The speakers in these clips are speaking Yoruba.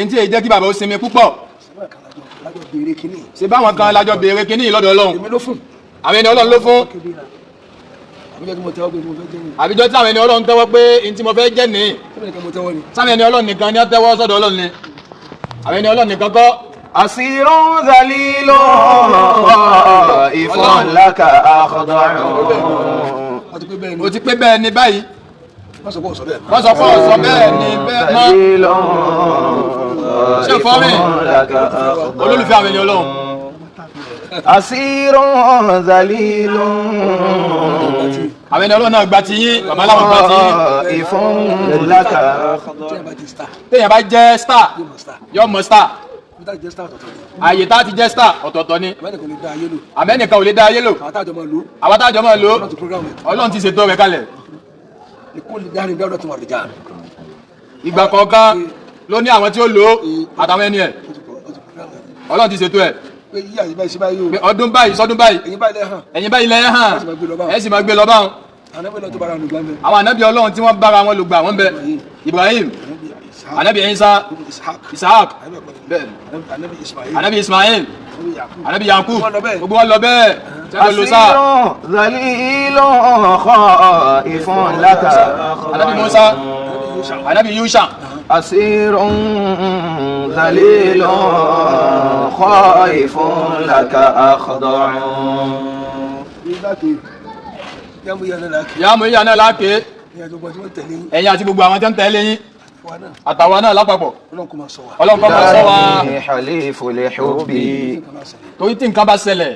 ntí èyí jẹ́ kí bàbá ó sinmi púpọ̀ ṣe báwọn kan lájọ béèrè kínní lọ́dọ̀ Ọlọ́run àwọn ẹni Ọlọ́run ló fún àbíjọ tí àwọn ẹni Ọlọ́run tẹ́wọ́ pé ntí mo fẹ́ jẹ́ nìyí sáwọn ẹni Ọlọ́run nìkan ni wọ́n tẹ́wọ́ sọ́dọ̀ Ọlọ́run ni àwọn ẹni Ọlọ́run nìkan kọ́. asirun zalilun khaifun laka akhda'un. o ti pé bẹ́ẹ̀ ni báyìí wọ́n sọ pé ọ̀sọ́ bẹ́ẹ̀ ni bẹ́ẹ̀ mọ́ ṣé fọ́ọ̀mì olólùfẹ́ àwọn ẹni Ọlọ́run. asirun zalilun àwọn ẹni Ọlọ́run náà gba ti yín bàbá làwọn gba ti yín. khaifun laka. téèyàn bá jẹ́ star yọ mọ star ààyè tá a ti jẹ́ star ọ̀tọ̀ọ̀tọ̀ ni àmẹ́nìkan ò lè dá ayé lò àwọn tájọ máa lò Ọlọ́run ti ṣètò rẹ̀ kalẹ̀. ìgbà kọ̀ọ̀kan ló ní àwọn tí ó lò ó àtàwọn ẹni ẹ̀ Ọlọ́run ti ṣètò ẹ̀ pé ọdún báyìí sọdún báyìí ẹ̀yin báyìí lẹ́yìn hàn ẹ̀ sì máa gbé lọ báwọn. àwọn ànábì Ọlọ́run tí wọ́n bára wọn lò gbà wọ́n bẹ Ibrahim ànábì Isa Isaac ànábì Ismail ànábì Yakub gbogbo wọn lọ bẹ́ẹ̀ tẹ́lẹ̀ ló sá. zalilun khaifun laka. ànábì Musa ànábì Yusha. asirun zalilun khaifun laka akhda'un. yàmú ìyá náà láàké ẹ̀yin àti gbogbo àwọn tí ń tẹ̀lé yín àtàwọn náà lápapọ̀ Ọlọ́run kó máa ṣọ́ wa. halifu li hubbi. torí tí nǹkan bá ṣẹlẹ̀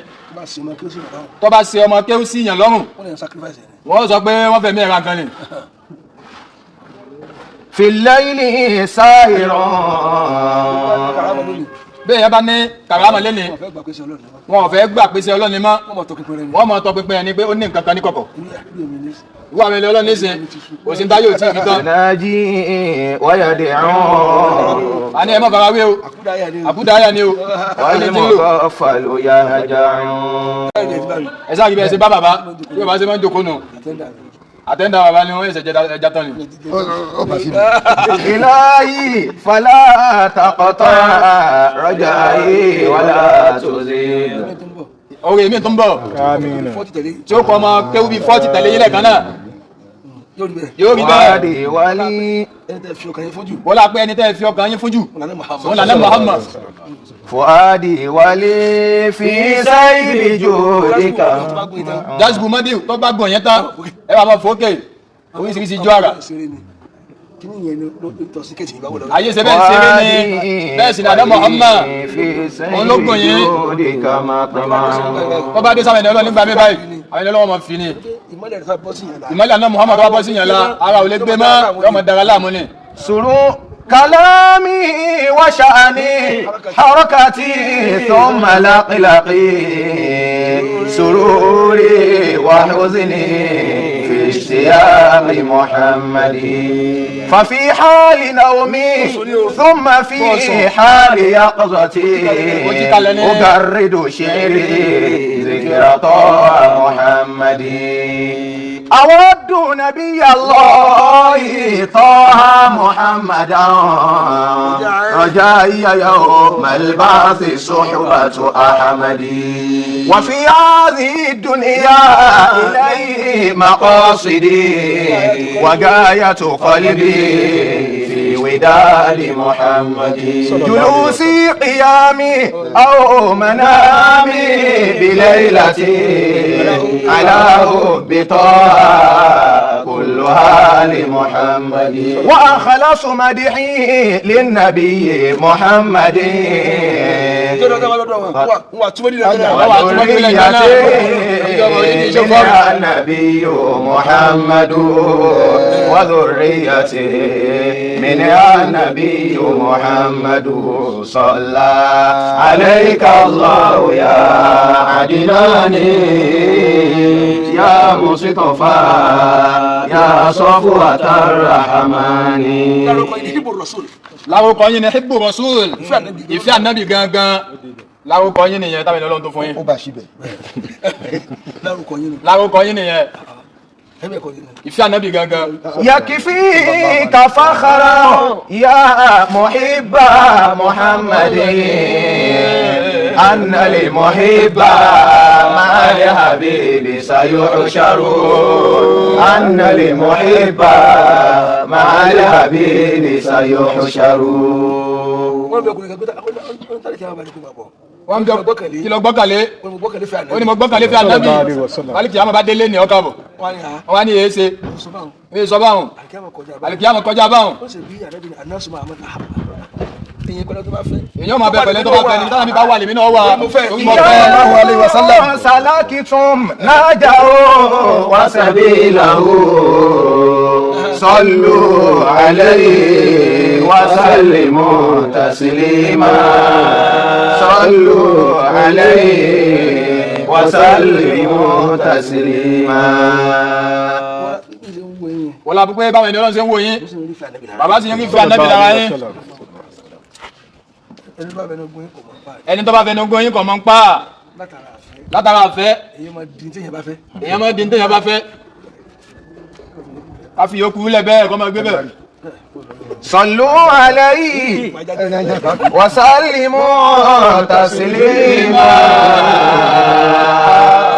tó bá ṣe ọmọ kéwú sí yàn lọ́rùn wọ́n sọ pé wọ́n fẹ́ mí ẹ̀ra kan ni. fil layli sa'iran. bẹ́ẹ̀ yẹn bá ní kàrámà lẹ́ni wọn ò fẹ́ gbà pèsè Ọlọ́run mọ́ wọ́n mọ̀ tọpinpin ẹni pé ó ní nǹkan kan ní kọ̀kọ̀ wọ́n àmì ẹni Ọlọ́run nísìn òsín táyé òtí ìbí tán. naji wa yad'un. a ní ẹ mọ́ fara wé o àbúdáyà ni o wal mughaffalu yahja'un. ẹ sáà kí bẹ́ẹ̀ ṣe bá bàbá bí bàbá ṣe máa ń jókòó nù àtẹ́ndà bàbá ni wọ́n ṣẹ̀jẹ̀ ẹja tán ni. ilahi fala taqta raja'i wala tuzid. orí èmi tó ń bọ̀ tí ó kọ́ ọmọ kéwú bíi 40 tẹ̀lé yílẹ̀ kan náà yóò rí bẹ́ẹ̀. wàdí wálí. wọ́n lá pé ẹni tẹ́ fi ọkàn yín fún jù wọ́n lànà Muhammad. fuadi wálé fi sáyidì jòdìkà. jásùbù mọ́díù tó bá gbọ̀n yẹn tán ẹ wà máa fòókè oríṣiríṣi jọ ara. ayé ṣe bẹ́ẹ̀ ṣeré ni bẹ́ẹ̀ sì nàdá Muhammad òun ló gbọ̀n yín. tó bá dé sáwọn ẹni Ọlọ́run nígbà mi báyìí àwọn ẹni Ọlọ́run máa fi ni. ìmọ̀lẹ̀ àná Muhammad tó bá bọ́ sí yẹn la ara ò lè gbé mọ́ yóò máa dara láàmú ni. sùúrù كلامي وشأني حركتي ثم لقلقي سروري وحزني في اشتياق محمد ففي حال نومي ثم في حال يقظتي أجرد شعري ذكر طه محمد أود نبي الله طه محمدا رجائي يوم البعث صحبة أحمد وفي هذه الدنيا إليه مقاصدي وغاية قلبي في وداد محمد جلوسي قيامي أو منامي بليلتي على حب طه كلها لمحمد وأخلص مدحي للنبي محمد النبي محمد وذريته من النبي محمد صلى عليك الله يا عدناني يا مصطفى يا صفوة الرحمن. láwùkọ yín ni hibbu rasul ìfẹ́ ànábì gangan láwùkọ yín nìyẹn táwọn Ọlọ́run tó fún yín. ó bá síbẹ̀. láwùkọ yín nìyẹn ìfẹ́ ànábì gangan. يكفيك فخرا يا محب محمد أن المحب مع الحبيب سيحشر أن المحب مع الحبيب سيحشر wọ́n jọ kí lọ gbọ́kànlé ó ní mo gbọ́kànlé fẹ́ ànábì alìkì àmọ́ bá délé ní ọkà bọ̀ wọ́n wá ní èé ṣe èé sọ báwọn alìkì àmọ́ kọjá báwọn èèyàn máa bẹ pẹ̀lẹ́ tó bá fẹ́ ní tánàbí bá wà lèmi náà wà سلكتم نهجه وسبيله صلوا عليه وسلموا تسليما صلوا عليه وسلموا تسليما. wọ́n la pípẹ́ báwọn ènìyàn ṣe ń wò yín bàbá sì ń rí fún ànábì lára yín ẹni tó bá fẹ́ nogun yín kò mọ̀ ń pa látara àfẹ́ èèyàn máa di téèyàn bá fẹ́ ká fi yòókù lẹ̀ bẹ́ẹ̀ kọ́ máa gbé bẹ́ẹ̀. صلوا عليه وسلموا تسليما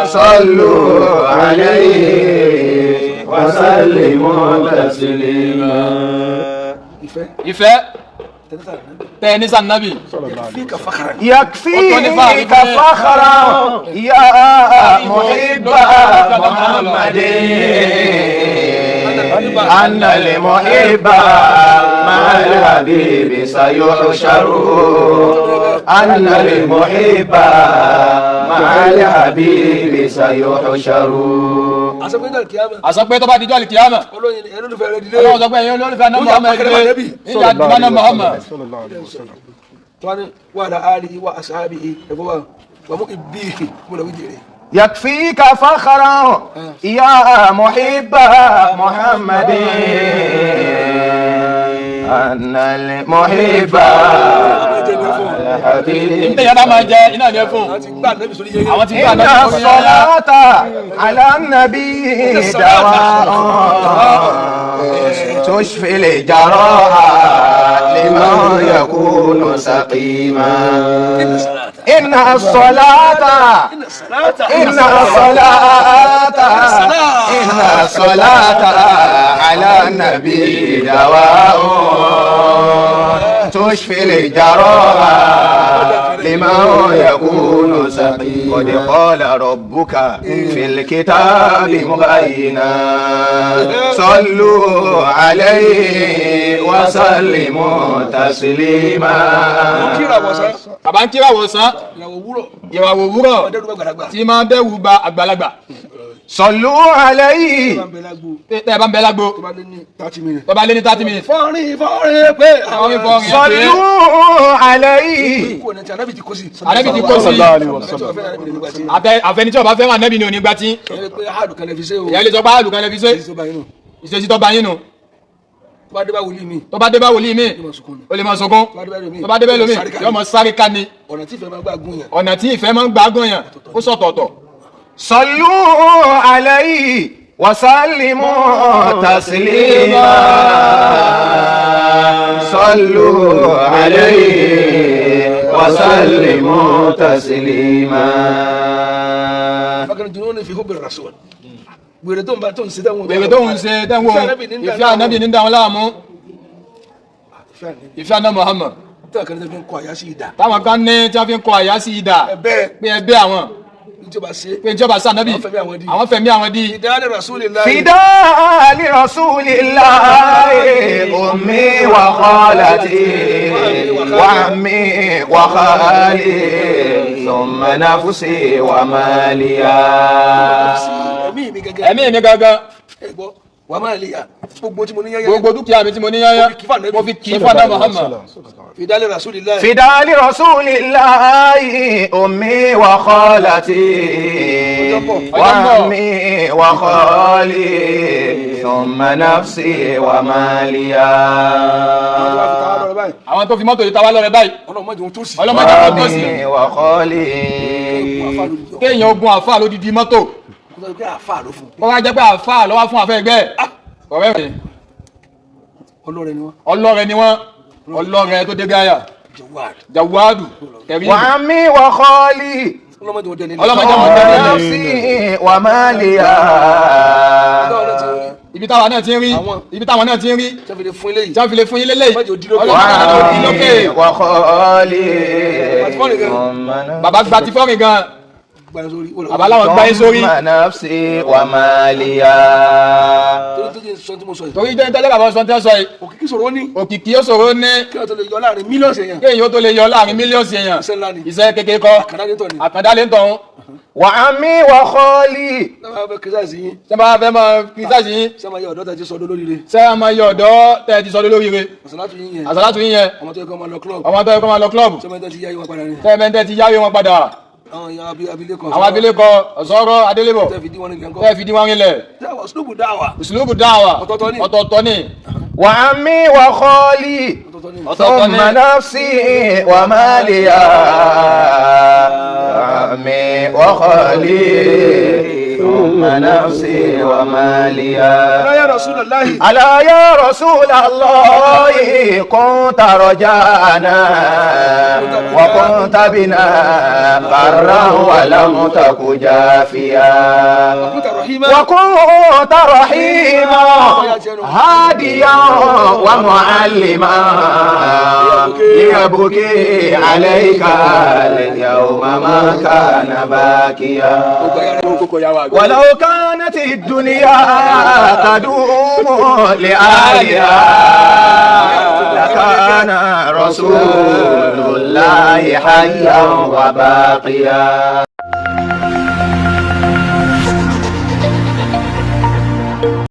صلوا عليه وسلموا تسليما. ìfẹ́ tẹ ní sànnábì يكفيك فخرا يا محب محمد أن المحب مع الحبيب سيحشر أن المحب مع الحبيب سيحشر. àsọpẹ́ tó bá dijọ́ àlìkìyàmà ọlọ́run sọ pé ẹ̀yin olólùfẹ́ àná Muhammad ẹ̀dẹ́ níjà àdìmọ́nà Muhammad. يكفيك فخرا يا محب محمد أن المحب ntẹ yàrá máa jẹ iná ní ẹfún àwọn tí gbà náà إن الصلاة على النبي دواء تشفي الجراح لمن يكون سقيما. إن الصلاة على النبي دواء تشفي الجراح لمن يكون سقيما. قد قال ربك في الكتاب مبينا صلوا عليه وسلموا تسليما. bàbá ń kíra wọ̀sán ìràwọ̀ òwúrọ̀ tí máa dẹ́rù ba àgbàlagbà. صلوا عليه tẹ́ ẹ bá ń bẹ lágbo tó bá lé ní 30 minutes. صلوا عليه. ànábì ti kó sí àfẹni tí ó bá fẹ́ràn ànábì ni ò ní gbá tí ìyá ilé sọ pé àlùkan lè fi ṣe ìṣesí tó bá yín nù. tó bá dé bá wòlíì mi ó lè máa sunkún tó bá dé bá lómi yóò máa sáré ká ni ọ̀nà tí ìfẹ́ máa ń gbà gùn yàn ó sọ̀tọ̀ọ̀tọ̀. صلوا عليه وسلموا تسليما صلوا عليه وسلموا تسليما. wèrè tó ń ṣe dáwọn ìfẹ́ ànábì ní dáwọn láàmú ìfẹ́ àná Muhammad táwọn kan ní tí wọ́n fi ń kọ àyà sí ìdá pé ẹgbẹ́ àwọn pé ìjọba sí ànábì àwọn fẹ̀mí àwọn di. فداء لرسول الله أمي وخالتي وعمي وخالي ثم نفسي وماليا. ẹ̀mí mi gangan gbogbo dúkìá mi tí mo ní yányá mo fi kì í fún àná Muhammad. فداء لرسول الله أمي وخالتي وعمي وخالي ثم نفسي وماليا. àwọn tó fi mọ́tò yìí tawá lọ́rẹ̀ báyìí ọlọ́mọdé wọn tó sí وخالي kéèyàn ogun àfáà lódìdí mọ́tò wọ́n wá jẹ́ pé àfáà ló wá fún àfẹ́ ẹgbẹ́ ọ̀rẹ́ rẹ̀ ọlọ́rẹ̀ ni wọ́n ọlọ́rẹ̀ tó dé gáyà jawadu kẹrin wà mí wà kọ́ọ̀lì ọlọ́mọdé wọn tẹ́lẹ̀ nafsi wà máa lè yá. ibi táwọn náà ti ń rí tí wọ́n fi lè fún yín lélẹ̀ wà kọ́ọ̀lì bàbá gba ti fọ́rin gan bàbá láwọn gbá yín sórí nafsi wà máa lè yá. torí jẹ́ tẹ́lẹ̀ bàbá sọ tẹ́ sọ yìí òkìkí ó ṣòro ní kéèyàn tó lè yọ láàrin mílíọ̀nù èèyàn iṣẹ́ kékeré kọ́ àkàndálé ń tọ̀hún. wà á mí wà kọ́ọ̀lì. ṣé máa fẹ́ máa kìrìsìtàsì yín ṣé máa yọ ọ̀dọ́ tẹ́ ti sọdọ́ lóríire àsàlátù yín yẹn ọmọ tó yẹ kó máa lọ club tẹ́ẹ̀mẹ́ntẹ́ ti yáwé wọn padà àwọn abilékọ ọ̀sọ́rọ̀ adélébọ̀ tẹ́ẹ̀ fi dí wọn rinlẹ̀ uslubu dáwà ọ̀tọ̀ọ̀tọ̀ ni. wà á mí wà kọ́ọ̀lì thumma nafsi wà máa lè yá. wà á mí wà kọ́ọ̀lì thumma nafsi wà máa lè yá. ala ya rasulallahi kunta rajana wa kunta bina barran wa lam taku jafiya wa kunta rahima hadiyan wa mualliman liyabki alayka al-yawma ma kana bakiya ولو كانت الدنيا تدوم لآلها لكان رسول الله حيا وباقيا.